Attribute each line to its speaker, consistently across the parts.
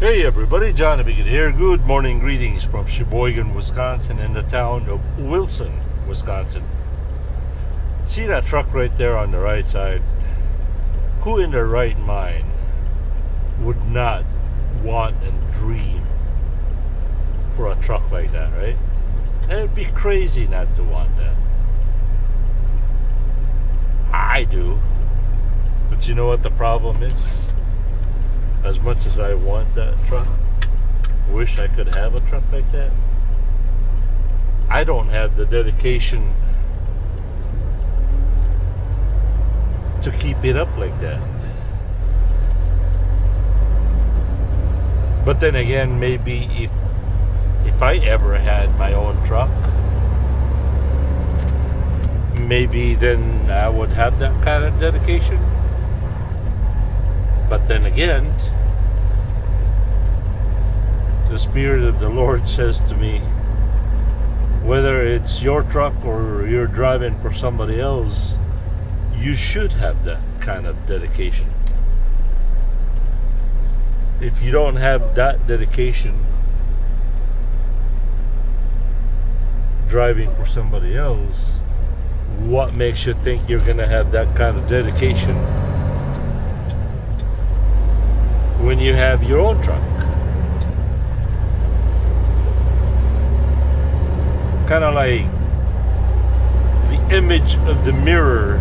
Speaker 1: Hey everybody, John Bigot here. Good morning, greetings from Sheboygan, Wisconsin, in the town of Wilson, Wisconsin. See that truck right there on the right side? Who in their right mind would not want and dream for a truck like that, right? And it'd be crazy not to want that. I do. But you know what the problem is? As much as I want that truck, wish I could have a truck like that, I don't have the dedication to keep it up like that. But then again, maybe if I ever had my own truck, maybe then I would have that kind of dedication. But then again, the Spirit of the Lord says to me, whether it's your truck or you're driving for somebody else, you should have that kind of dedication. If you don't have that dedication driving for somebody else, what makes you think you're going to have that kind of dedication when you have your own truck? Kind of like the image of the mirror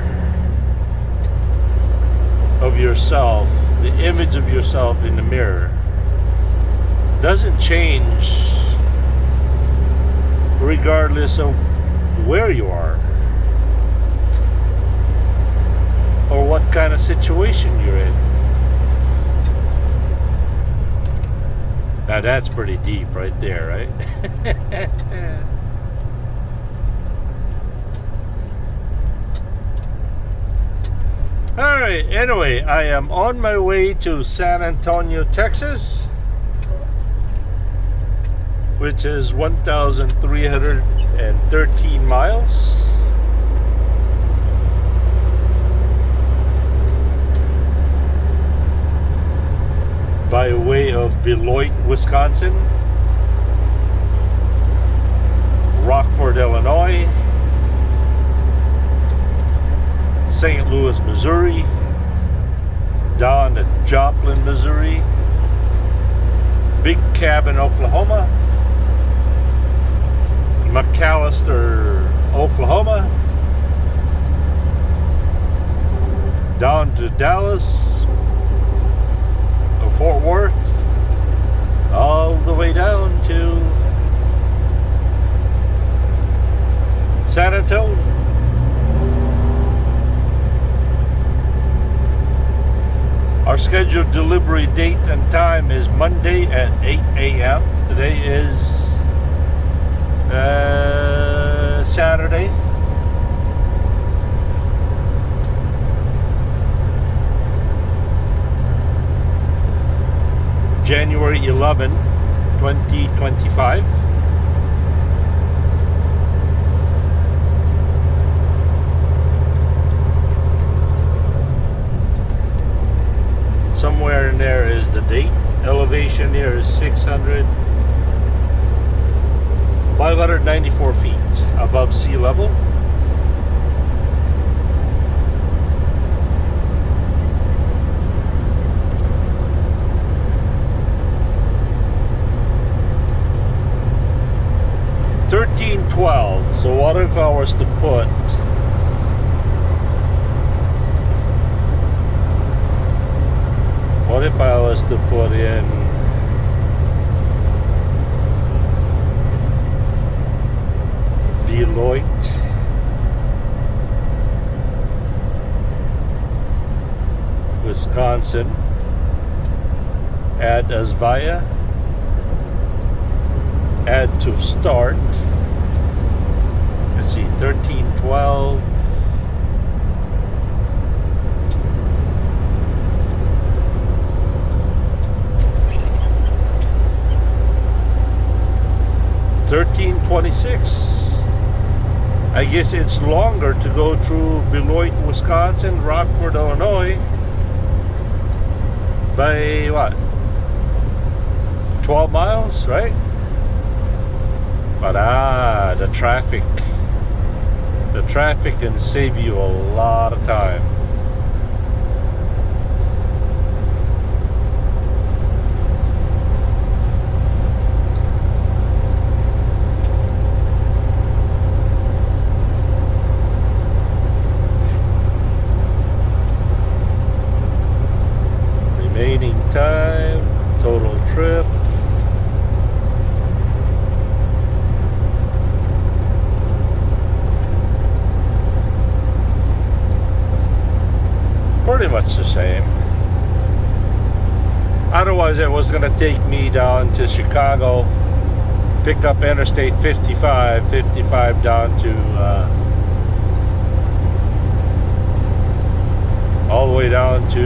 Speaker 1: of yourself, the image of yourself in the mirror doesn't change regardless of where you are or what kind of situation you're in. Now that's pretty deep right there, right? Alright, anyway, I am on my way to San Antonio, Texas, which is 1,313 miles. By way of Beloit, Wisconsin, Rockford, Illinois, St. Louis, Missouri, down to Joplin, Missouri, Big Cabin, Oklahoma, McAllister, Oklahoma, down to Dallas, Fort Worth, all the way down to San Antonio. Our scheduled delivery date and time is Monday at 8 a.m. Today is Saturday. January 11, 2025. Somewhere in there is the date. Elevation here is 594 feet above sea level. $13.12. So what if I was to put in Beloit, Wisconsin, add as via, add to start. Let's see, 1312. $13.26. I guess it's longer to go through Beloit, Wisconsin, Rockford, Illinois by what? 12 miles, right? But the traffic can save you a lot of time. Remaining time, total trip. Pretty much the same. Otherwise, it was going to take me down to Chicago, pick up Interstate 55 down to all the way down to,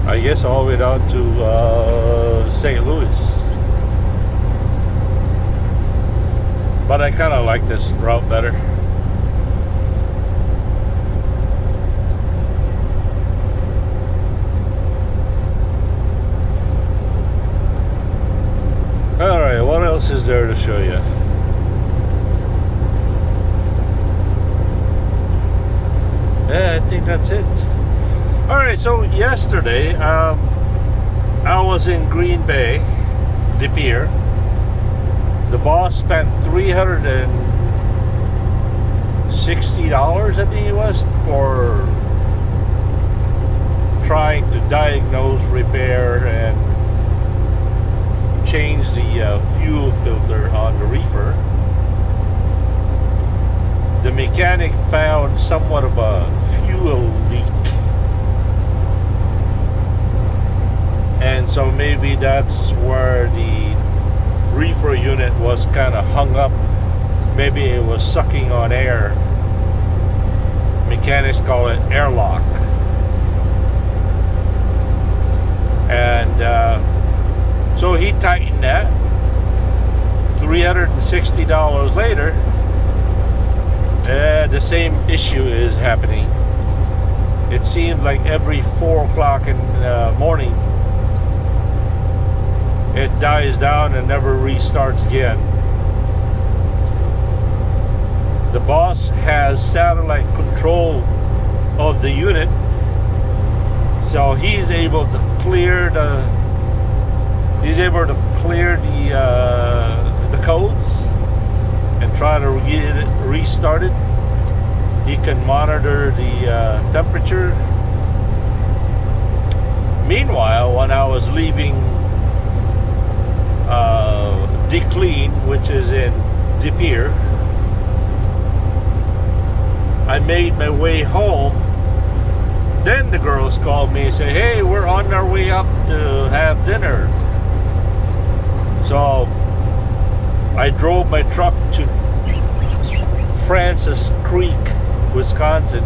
Speaker 1: I guess, all the way down to St. Louis. But I kind of like this route better. Alright, what else is there to show you? Yeah, I think that's it. Alright, so yesterday, I was in Green Bay, De Pere. The boss spent $360, I think it was, for trying to diagnose, repair, and change the fuel filter on the Reefer. The mechanic found somewhat of a fuel leak, and so maybe that's where the Reefer unit was kind of hung up. Maybe it was sucking on air. Mechanics call it airlock. And so he tightened that. $360 later, the same issue is happening. It seems like every 4 o'clock in the morning, it dies down and never restarts again. The boss has satellite control of the unit, so he's able to clear the codes and try to get it restarted. He can monitor the temperature. Meanwhile, when I was leaving Declean, which is in De Pere, I made my way home. Then the girls called me and said, hey, we're on our way up to have dinner. So I drove my truck to Francis Creek, Wisconsin.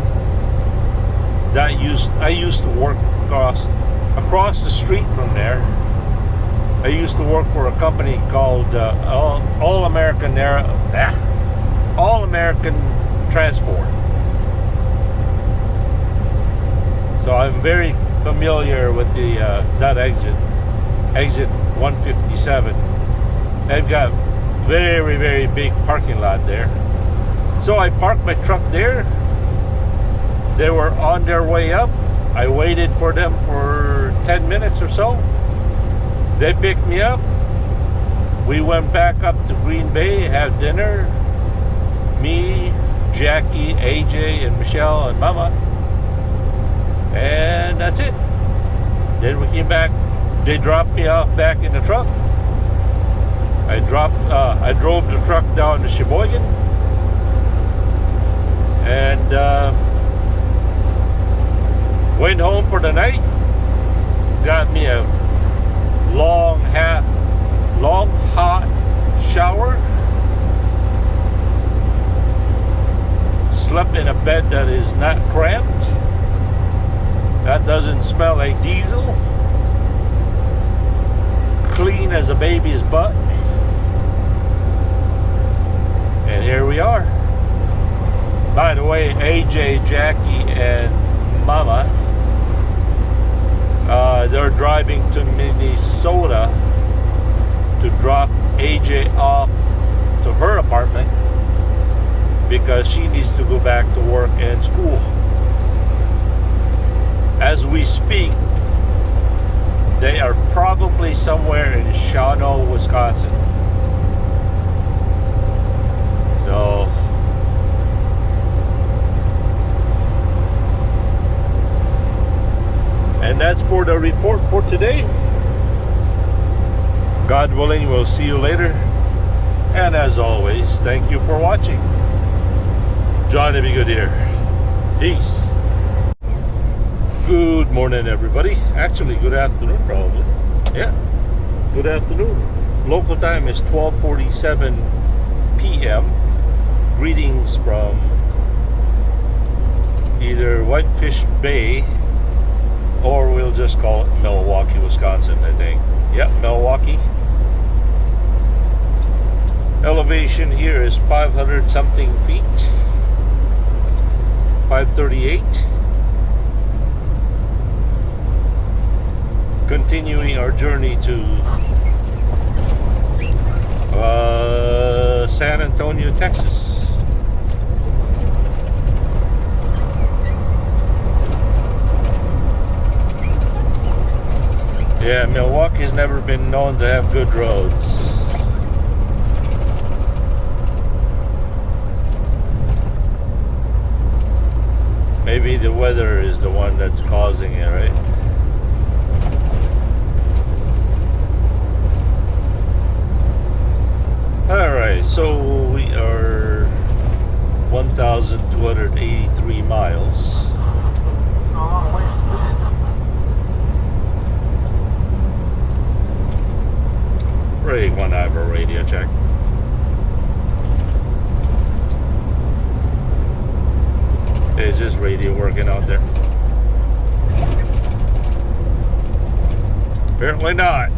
Speaker 1: I used to work across the street from there. I used to work for a company called All American Transport. So I'm very familiar with the that exit 157. They've got very, very big parking lot there. So I parked my truck there. They were on their way up. I waited for them for 10 minutes or so. They picked me up. We went back up to Green Bay, had dinner. Me, Jackie, AJ, and Michelle, and Mama. And that's it. Then we came back. They dropped me off back in the truck. I drove the truck down to Sheboygan. And went home for the night. Got me a long hot shower. Slept in a bed that is not cramped. That doesn't smell like diesel. Clean as a baby's butt. And here we are. By the way, AJ, Jackie, and Mama They're driving to Minnesota to drop AJ off to her apartment because she needs to go back to work and school. As we speak, they are probably somewhere in Shawano, Wisconsin. So, and that's for the report for today. God willing, we'll see you later. And as always, thank you for watching. Johnny Be Good here. Peace. Good morning, everybody. Actually, good afternoon, probably. Yeah, good afternoon. Local time is 12:47 p.m. Greetings from either Whitefish Bay, or we'll just call it Milwaukee, Wisconsin, I think. Yep, Milwaukee. Elevation here is 500 something feet. 538. Continuing our journey to San Antonio, Texas. Yeah, Milwaukee's never been known to have good roads. Maybe the weather is the one that's causing it, right? Alright, so we are 1,283 miles. Ray 1 Ivor radio check. Is this radio working out there? Apparently not.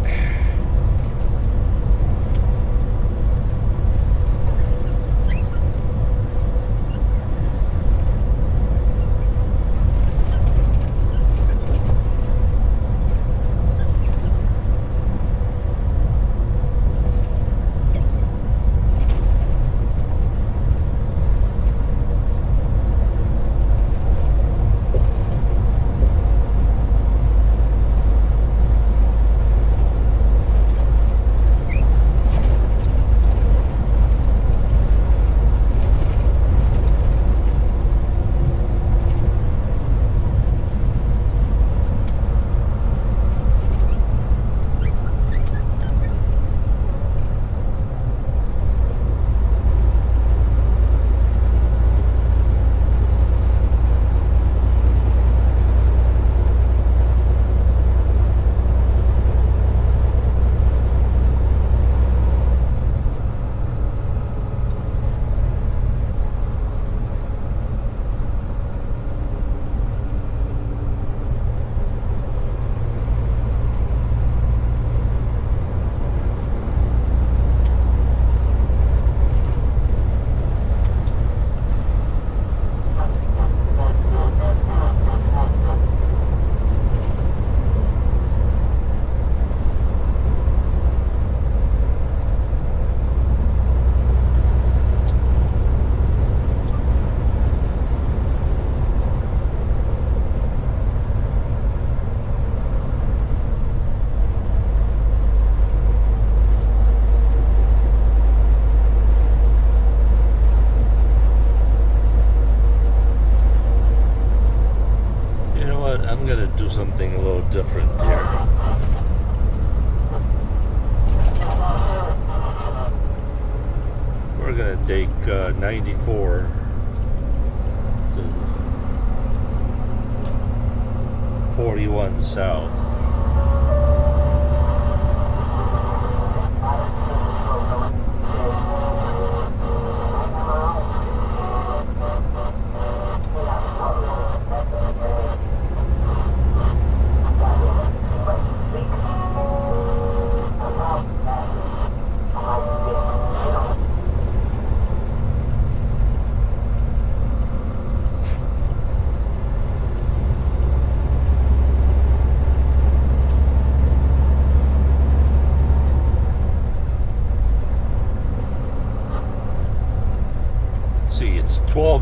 Speaker 1: Something a little different here. We're gonna take 94 to 41 south.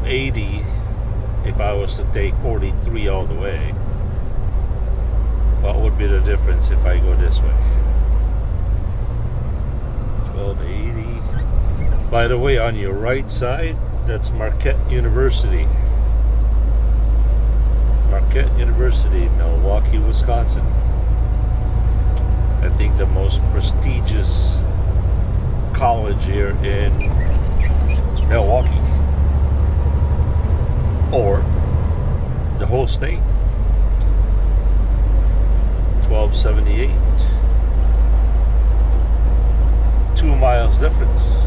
Speaker 1: 1280 if I was to take 43 all the way. What would be the difference if I go this way? 1280. By the way, on your right side, that's Marquette University. Marquette University, Milwaukee, Wisconsin. I think the most prestigious college here in Milwaukee, or the whole state. 1278. 2 miles difference.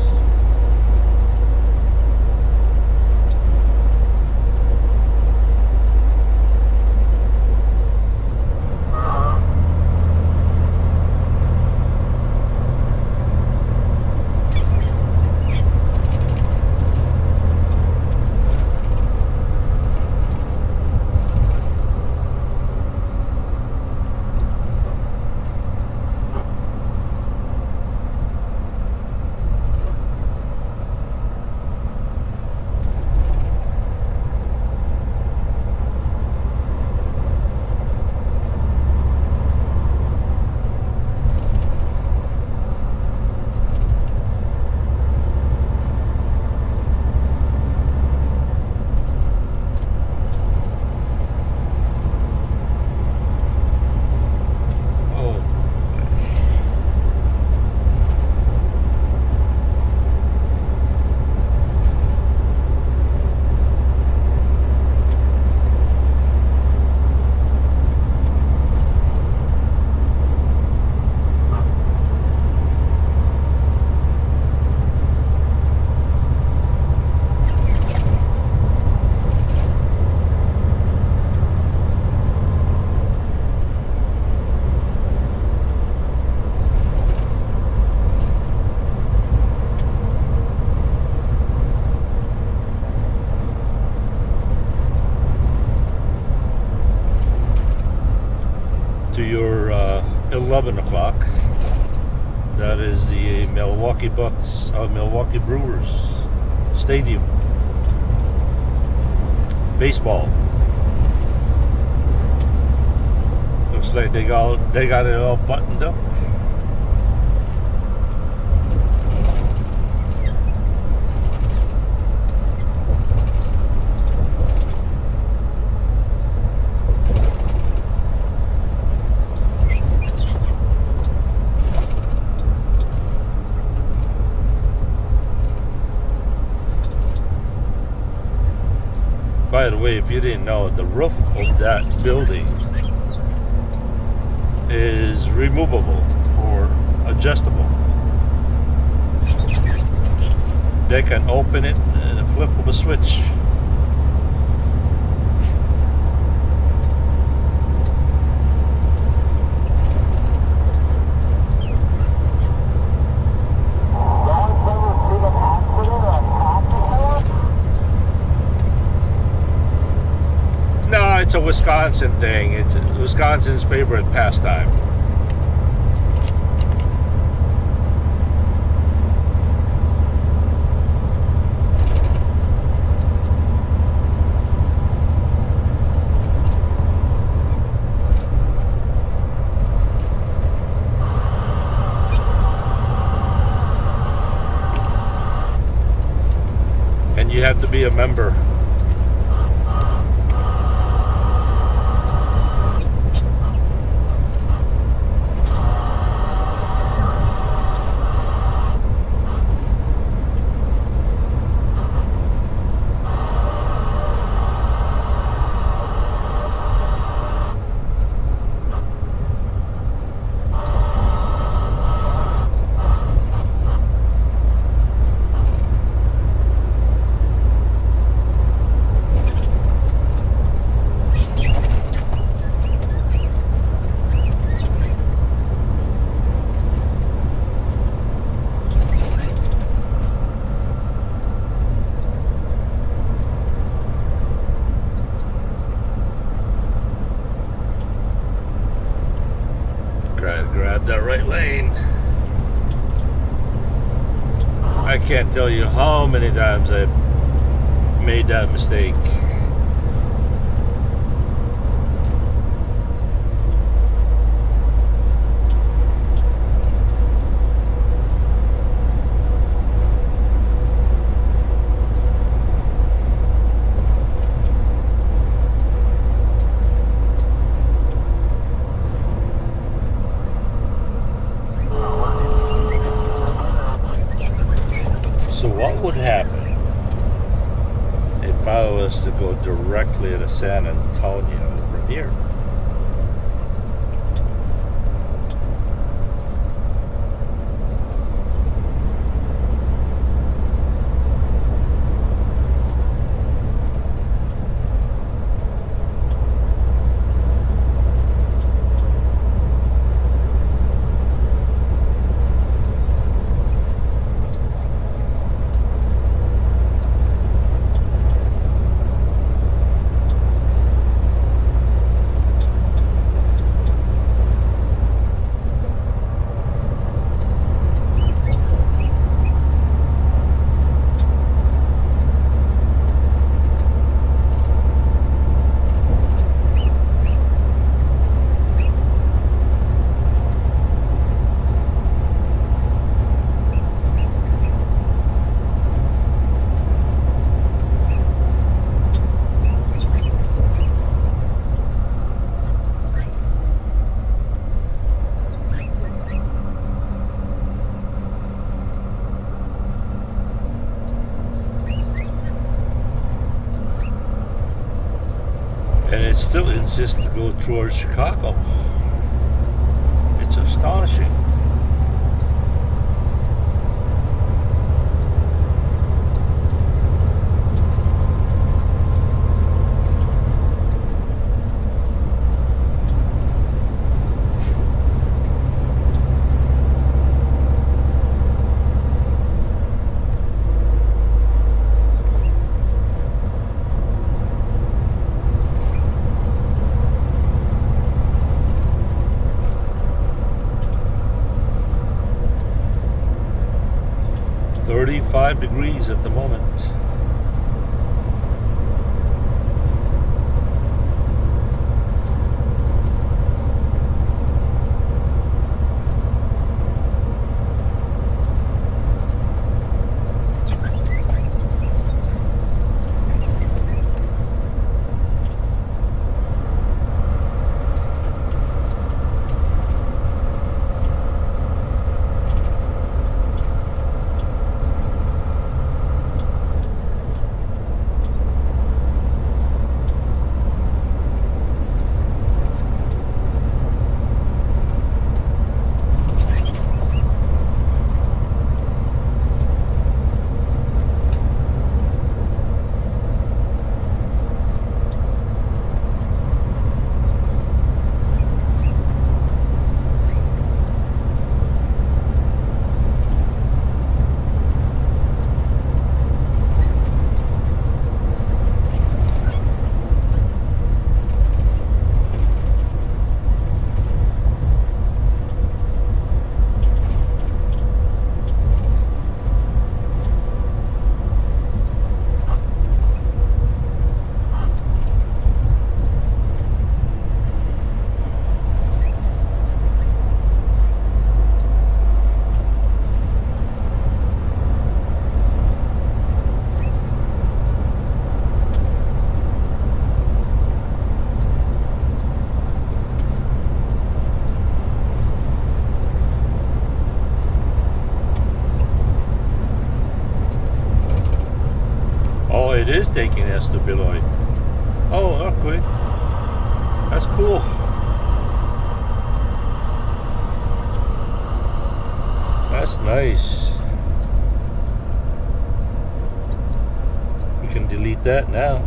Speaker 1: To your 11 o'clock, that is the Milwaukee Bucks, Milwaukee Brewers Stadium. Baseball. Looks like they got it all buttoned up. By the way, if you didn't know, the roof of that building is removable or adjustable. They can open it and a flip of a switch. It's a Wisconsin thing. It's Wisconsin's favorite pastime. And you have to be a member. Grab that right lane. I can't tell you how many times I've made that mistake. So what would happen if I was to go directly to San Antonio from here? And it still insists to go towards Chicago. It's astonishing. .35 degrees at the moment. It is taking us to Beloit. Oh, earthquake. That's cool. That's nice. We can delete that now.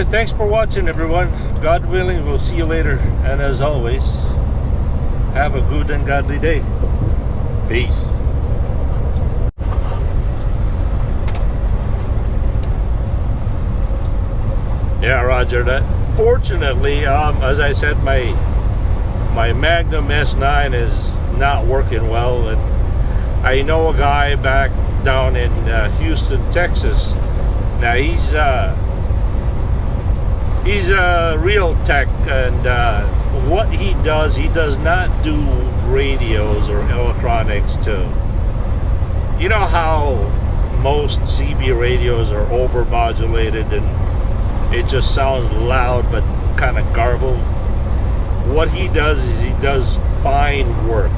Speaker 1: Alright, thanks for watching, everyone. God willing, we'll see you later. And as always, have a good and godly day. Peace. Yeah, Roger that. Fortunately, as I said, my Magnum S9 is not working well, and I know a guy back down in Houston, Texas. Now he's a real tech, and what he does not do radios or electronics to. You know how most CB radios are overmodulated and it just sounds loud but kind of garbled. What he does is he does fine work.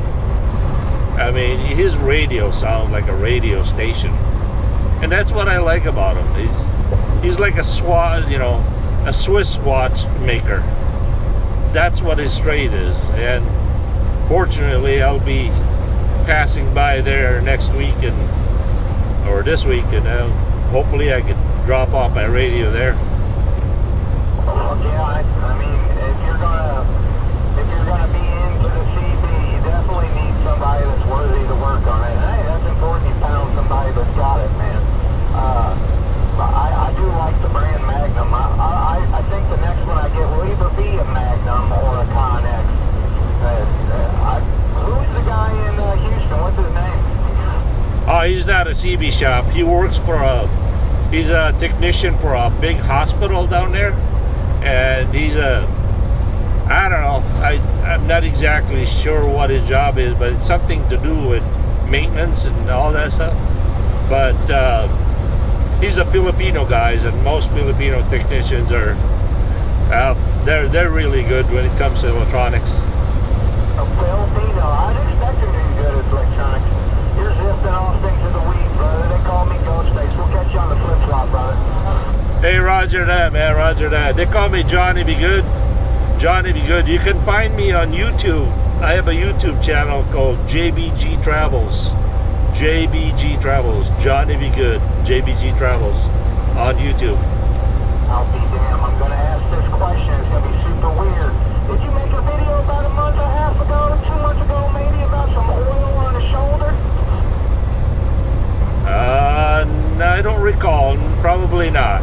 Speaker 1: I mean, his radio sounds like a radio station, and that's what I like about him. He's like a Swiss watch maker. That's what his trade is. And fortunately, I'll be passing by there next week or this week, and hopefully I can drop off my radio there.
Speaker 2: Yeah, I mean, if you're gonna be into the CB, you definitely need somebody that's worthy to work on it. And hey, that's important. You found somebody that's got it, man. I do like the brand Magnum. I think the next one I get will either be a Magnum or a Connex. Who's the guy in Houston? What's his name?
Speaker 1: Oh, he's not a CB shop. He works he's a technician for a big hospital down there. And he's I don't know, I'm not exactly sure what his job is, but it's something to do with maintenance and all that stuff. But he's a Filipino guy, and most Filipino technicians are, they're really good when it comes to electronics.
Speaker 2: A Filipino? I'd expect him to be good at electronics. You're zifting off things in the weeds, brother. They call me Ghostface. We'll catch you on the flip-flop, brother.
Speaker 1: Hey, roger that, man, roger that. They call me Johnny Be Good. Johnny Be Good. You can find me on YouTube. I have a YouTube channel called JBG Travels. JBG Travels. Johnny Be Good. JBG Travels on YouTube.
Speaker 2: I'll be damned. I'm going to ask this question. It's going to be super weird. Did you make a video about a month and a half ago, 2 months ago, maybe, about some oil on the shoulder?
Speaker 1: No, I don't recall. Probably not.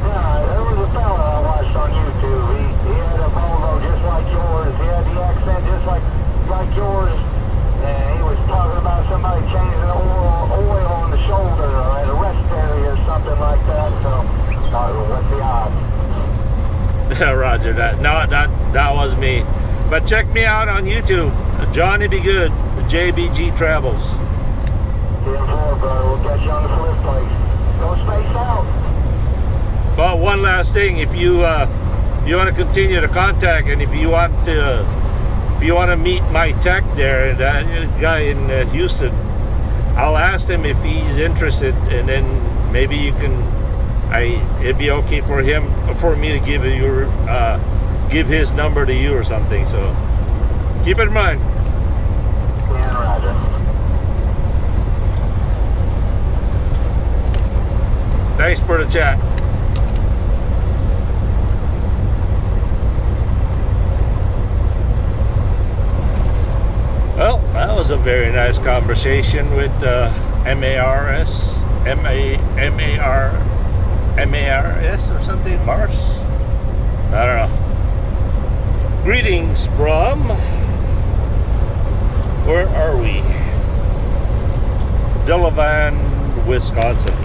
Speaker 2: There was a fella I watched on YouTube. He had a Volvo just like yours. He had the accent just like yours. And he was talking about somebody changing the oil on the shoulder or at a rest area or something like that. So, what's the odds?
Speaker 1: Roger that. No, that was me. But check me out on YouTube. Johnny Be Good. JBG Travels.
Speaker 2: 10-4, brother. We'll catch you on the flip place. Go space out.
Speaker 1: Well, one last thing, if you want to continue to contact, and if you want to meet my tech there, that guy in Houston, I'll ask him if he's interested, and then maybe you can. It'd be okay for me to give his number to you or something. So keep it in mind.
Speaker 2: Yeah, roger.
Speaker 1: Thanks for the chat. Well, that was a very nice conversation with MARS or something, Mars. I don't know. Greetings from, where are we? Delavan, Wisconsin.